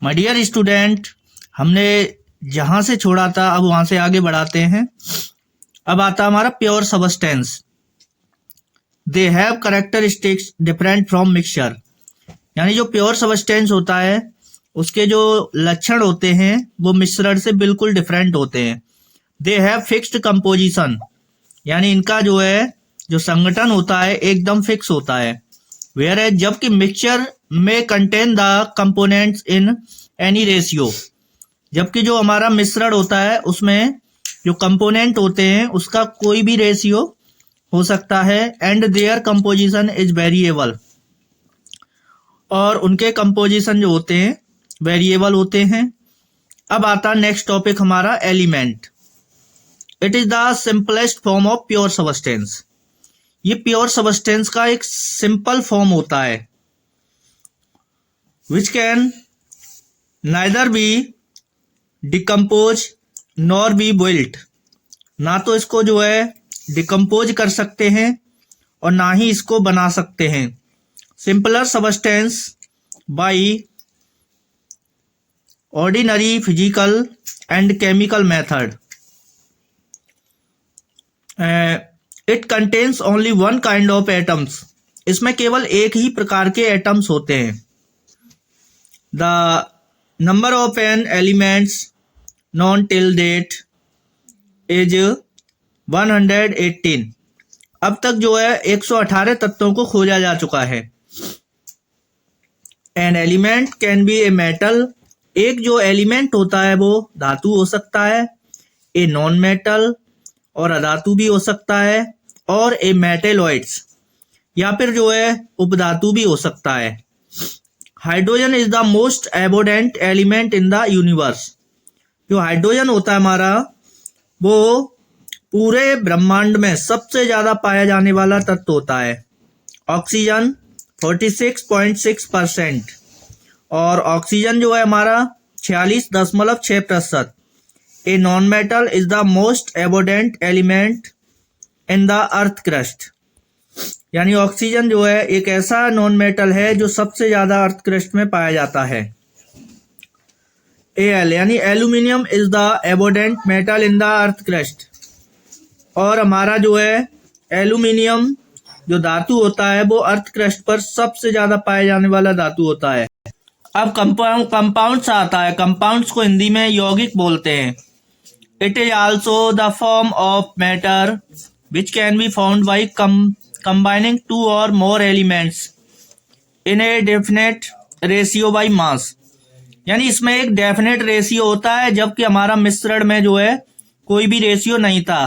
My dear student, हमने जहां से छोड़ा था अब वहां से आगे बढ़ाते हैं। अब आता हमारा pure substance. They have characteristics different from mixture. यानी जो प्योर सबस्टेंस होता है उसके जो लक्षण होते हैं वो मिश्रण से बिल्कुल डिफरेंट होते हैं। दे हैव फिक्स्ड कंपोजिशन, यानी इनका जो संगठन होता है एकदम फिक्स होता है। वेयर एज जबकि मिक्सचर में contain the components in any ratio, जबकि जो हमारा मिश्रण होता है उसमें जो कंपोनेंट होते हैं उसका कोई भी रेशियो हो सकता है। And their composition is variable, और उनके कंपोजिशन जो होते हैं वेरिएबल होते हैं। अब आता नेक्स्ट टॉपिक हमारा element. It is the simplest form of pure substance. ये प्योर सबस्टेंस का एक सिंपल फॉर्म होता है। Which can neither be decompose nor be built. ना तो इसको डिकम्पोज कर सकते हैं और ना ही इसको बना सकते हैं। Simpler substance by ordinary physical and chemical method. It contains only one kind of atoms. इसमें केवल एक ही प्रकार के एटम्स होते हैं। The number of an elements known till date is 118। अब तक 118 तत्वों को खोजा जा चुका है। An element can be a metal. एक जो एलिमेंट होता है वो धातु हो सकता है। ए नॉन मेटल, और अधातु भी हो सकता है। और ए मेटेलॉइड्स, या फिर उपधातु भी हो सकता है। Hydrogen is the most abundant element in the universe. जो हाइड्रोजन होता है हमारा वो पूरे ब्रह्मांड में सबसे ज्यादा पाया जाने वाला तत्व होता है। ऑक्सीजन 46.6%, और ऑक्सीजन हमारा 46.6%। A non metal is the most abundant element in the earth crust. यानी ऑक्सीजन एक ऐसा नॉन मेटल है जो सबसे ज्यादा अर्थ क्रस्ट में पाया जाता है। एल यानी aluminium is the abundant metal in the earth crust. और हमारा एल्यूमिनियम जो धातु होता है वो अर्थ क्रस्ट पर सबसे ज्यादा पाए जाने वाला धातु होता है। अब कंपाउंड्स आता है। कंपाउंड्स को हिंदी में यौगिक बोलते हैं। It is also the form of matter which can be found by combining two or more elements in a definite ratio by mass। यानी इसमें एक डेफिनेट रेशियो होता है, जबकि हमारा मिश्रण में कोई भी रेशियो नहीं था।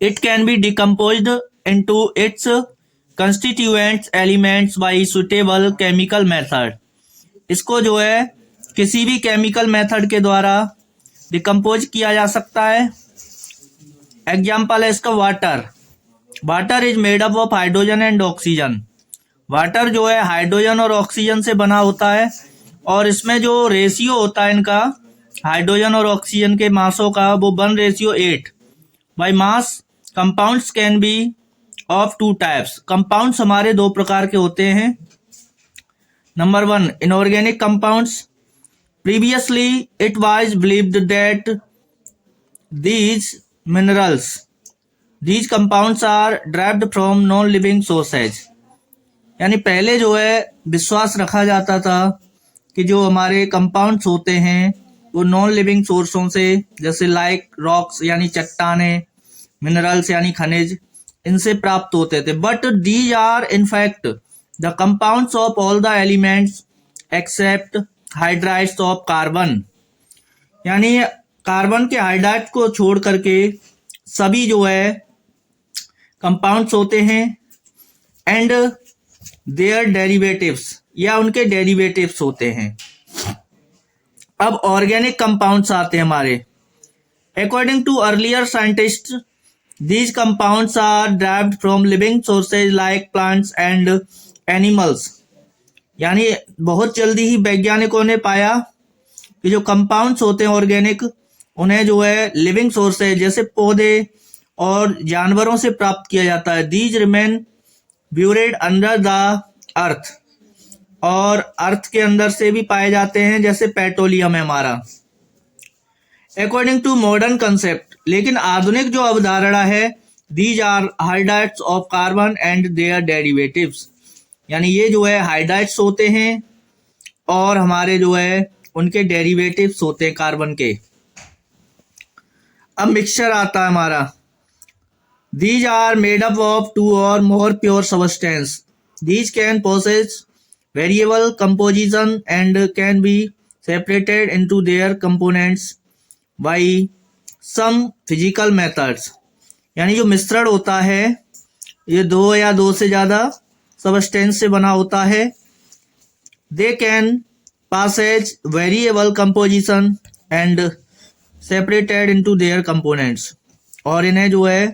It can be decomposed into its constituents elements bye suitable chemical method. इसको किसी भी केमिकल मेथड के द्वारा डिकम्पोज किया जा सकता है। एग्जाम्पल है इसका water. Water is made up of hydrogen and oxygen. Water hydrogen और ऑक्सीजन से बना होता है, और इसमें जो रेशियो होता है इनका हाइड्रोजन और ऑक्सीजन के मासों का वो 1:8 by mass. Compounds can be of two types. Compounds हमारे दो प्रकार के होते हैं। Number 1 inorganic compounds. Previously it was believed that these minerals, these compounds are derived from non-living sources। यानी पहले विश्वास रखा जाता था कि जो हमारे कंपाउंड्स होते हैं वो नॉन लिविंग सोर्सों से, जैसे लाइक रॉक्स यानी चट्टाने, मिनरल्स यानी खनिज, इनसे प्राप्त होते थे। But these are in fact the compounds of all the elements except hydrides of carbon. यानी कार्बन के हाइड्राइड को छोड़ करके सभी कंपाउंड्स होते हैं। एंड देयर डेरिवेटिव्स, या उनके डेरिवेटिव्स होते हैं। अब ऑर्गेनिक कंपाउंड्स आते हैं हमारे। According to earlier scientist these compounds are derived from living sources like plants and animals. यानी बहुत जल्दी ही वैज्ञानिकों ने पाया कि जो कंपाउंड्स होते हैं ऑर्गेनिक, उन्हें लिविंग सोर्सेज जैसे पौधे और जानवरों से प्राप्त किया जाता है। These remain buried under the earth. और अर्थ के अंदर से भी पाए जाते हैं, जैसे पेट्रोलियम है हमारा। अकॉर्डिंग टू मॉडर्न कंसेप्ट, लेकिन आधुनिक जो अवधारणा है, these are hydrides of carbon and their derivatives, यानी ये जो है हाइड्राइड्स होते हैं और हमारे जो है उनके डेरिवेटिव्स होते हैं कार्बन के। अब मिक्सचर आता है हमारा। These are made up of two or more pure substance, these can possess variable composition and can be separated into their components by some physical methods, यानी जो मिश्रण होता है ये दो या दो से ज़्यादा सबस्टेंस से बना होता है। They can possess variable composition and separated into their components, और इन्हें जो है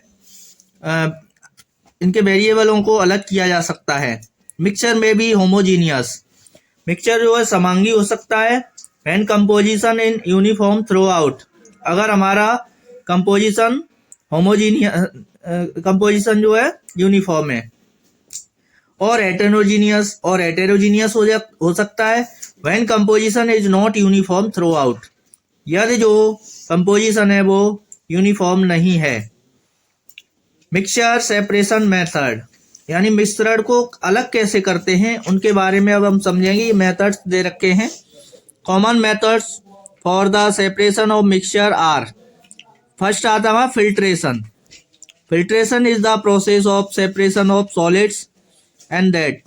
इनके वेरिएबलों को अलग किया जा सकता है। मिक्सचर में भी होमोजीनियस, मिक्सचर जो है समांगी हो सकता है। When composition in uniform through out, अगर हमारा कंपोजिशन कंपोजिशन जो है यूनिफॉर्म है। और हेटेरोजीनियस, और हेटेरोजीनियस हो सकता है when composition is not uniform through out, यदि जो कंपोजिशन है वो यूनिफॉर्म नहीं है। मिक्सचर सेपरेशन मेथड, यानी मिश्रण को अलग कैसे करते हैं उनके बारे में अब हम समझेंगे। ये मेथड्स दे रखे हैं। Common methods for the separation of mixture are, first आता है filtration. Filtration is the process of separation of solids and that